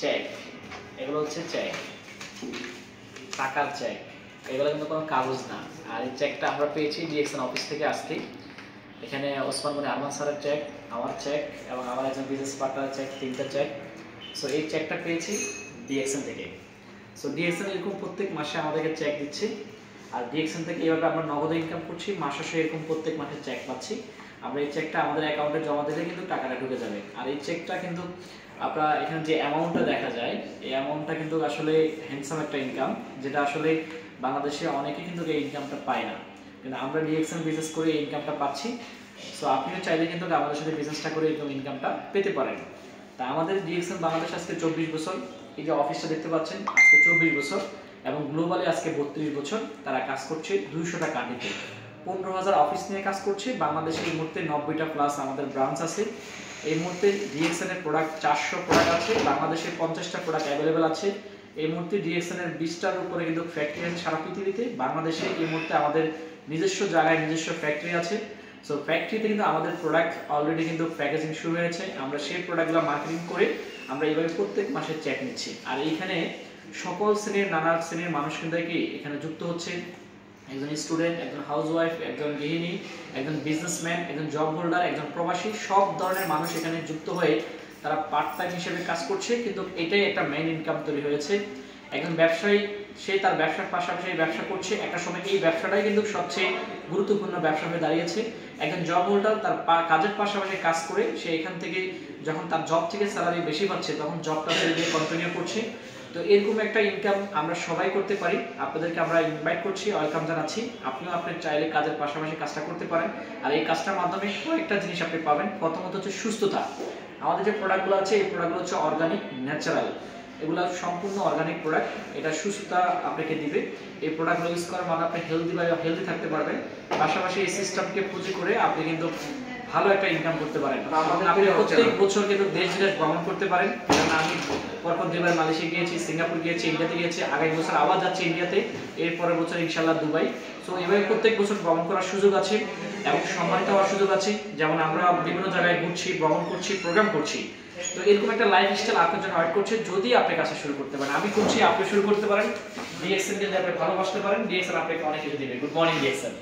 Check, এগুলো হচ্ছে check, টাকার চেক। এগুলো কিন্তু কোনো কাগজ না। আর এই চেকটা আমরা পেয়েছি ডিএক্সএন অফিস থেকে আজকে। এখানে ওসমান গনি আরমান স্যারের চেক, আমার চেক এবং আমার একজন বিজনেস পার্টনারের চেক, 3টা চেক। সো এই চেকটা পেয়েছি ডিএক্সএন থেকে। সো ডিএক্সএন এরকম প্রত্যেক মাসে আমাদেরকে চেক দিচ্ছে। আর ডিএক্সএন থেকে এইভাবে আমরা নগদ ইনকাম করছি, মাসে এরকম প্রত্যেক মাসে চেক পাচ্ছি। আমরা এই চেকটা আমাদের অ্যাকাউন্টে জমা দিলে কিন্তু টাকাটা ঢুকে যাবে। আর এই চেকটা কিন্তু আপনার এখানে যে অ্যামাউন্টটা দেখা যায়, এই অ্যামাউন্টটা কিন্তু আসলে হ্যান্ডসাম একটা ইনকাম, যেটা আসলে বাংলাদেশে অনেকে কিন্তু এই ইনকামটা পায় না, কিন্তু আমরা ডিএক্সএন বিজনেস করে এই ইনকামটা পাচ্ছি। সো আপনিও চাইলে কিন্তু আমাদের সাথে বিজনেসটা করে এরকম ইনকামটা পেতে পারেন। তা আমাদের ডিএক্সএন বাংলাদেশ আজকে 24 বছর, এই যে অফিসটা দেখতে পাচ্ছেন আজকে 24 বছর, এবং গ্লোবালি আজকে 32 বছর তারা কাজ করছে 200টা কান্ট্রিতে। 15,000 অফিস নিয়ে কাজ করছে। বাংলাদেশে এই মুহূর্তে 90টা প্লাস আমাদের ব্রাঞ্চ আছে। এই মুহূর্তে ডিএক্সএন এর প্রোডাক্ট 400 প্রোডাক্ট আছে, বাংলাদেশে 50টা প্রোডাক্ট অ্যাভেলেবেল আছে। এই মুহূর্তে ডিএক্সএন এর 20টার উপরে কিন্তু ফ্যাক্টরি আছে সারা পৃথিবীতে। বাংলাদেশে এই মুহূর্তে আমাদের নিজস্ব জায়গায় নিজস্ব ফ্যাক্টরি আছে। সো ফ্যাক্টরিতে কিন্তু আমাদের প্রোডাক্ট অলরেডি কিন্তু প্যাকেজিং শুরু হয়েছে। আমরা সেই প্রোডাক্টগুলো মার্কেটিং করে আমরা এইভাবে প্রত্যেক মাসে চেক নিচ্ছি। আর এইখানে সকল শ্রেণীর নানা শ্রেণীর মানুষ কিন্তু এখানে যুক্ত হচ্ছে। একজন স্টুডেন্ট, একজন হাউসওয়াইফ, একজন গৃহিণী, একজন বিজনেসম্যান, একজন জব হোল্ডার, একজন প্রবাসী, সব ধরনের মানুষ এখানে যুক্ত হয়ে তারা পার্ট টাইম হিসেবে কাজ করছে। কিন্তু এটাই একটা মেইন ইনকাম তৈরি হয়েছে। একজন ব্যবসায়ী, সে তার ব্যবসার পাশাপাশি ব্যবসা করছে। একটা সময় এই ব্যবসাটাই কিন্তু সবচেয়ে গুরুত্বপূর্ণ ব্যবসা হয়ে দাঁড়িয়েছে। একজন জব হোল্ডার তার কাজের পাশাপাশি কাজ করে সে এখান থেকে যখন তার জব থেকে স্যালারি বেশি পাচ্ছে তখন জবটা দিয়ে কন্টিনিউ করছে। তো এরকম একটা ইনকাম আমরা সবাই করতে পারি। আপনাদেরকে আমরা ইনভাইট করছি, ওয়েলকাম জানাচ্ছি। আপনিও আপনার চাইলে কাজের পাশাপাশি কাজটা করতে পারেন। আর এই কাজটার মাধ্যমে কয়েকটা জিনিস আপনি পাবেন। প্রথমত হচ্ছে সুস্থতা। আমাদের যে প্রোডাক্টগুলো আছে এই প্রোডাক্টগুলো হচ্ছে অর্গানিক, ন্যাচারাল, এগুলো সম্পূর্ণ অর্গানিক প্রোডাক্ট। এটা সুস্থতা আপনাকে দিবে। এই প্রোডাক্টগুলো ইউজ করার মানে আপনি হেলদি থাকতে পারবেন। পাশাপাশি এই সিস্টেমকে পুঁজি করে আপনি কিন্তু ভালো একটা ইনকাম করতে পারেন। আপনি প্রত্যেক বছর কিন্তু দেশ বিদেশ ভ্রমণ করতে পারেন। কারণ আমি পরপর 2বার মালয়েশিয়া গিয়েছি, সিঙ্গাপুর গিয়েছি, ইন্ডিয়াতে গিয়েছি, আগামী বছর আবার যাচ্ছি ইন্ডিয়াতে, এর পরের বছর ইনশাআল্লাহ দুবাই। সো এভাবে প্রত্যেক বছর ভ্রমণ করার সুযোগ আছে এবং সম্মানিত হওয়ার সুযোগ আছে। যেমন আমরা বিভিন্ন জায়গায় ঘুরছি, ভ্রমণ করছি, প্রোগ্রাম করছি। তো এরকম একটা লাইফস্টাইল আপনার জন্য ওয়েট করছে যদি আপনি কাজটা শুরু করতে পারেন। আমি করছি, আপনি শুরু করতে পারেন। ডিএক্সএন কে আপনি ভালোবাসতে পারেন। ডিএক্সএন আপনাকে অনেক কিছু দিবে। Good morning DXN.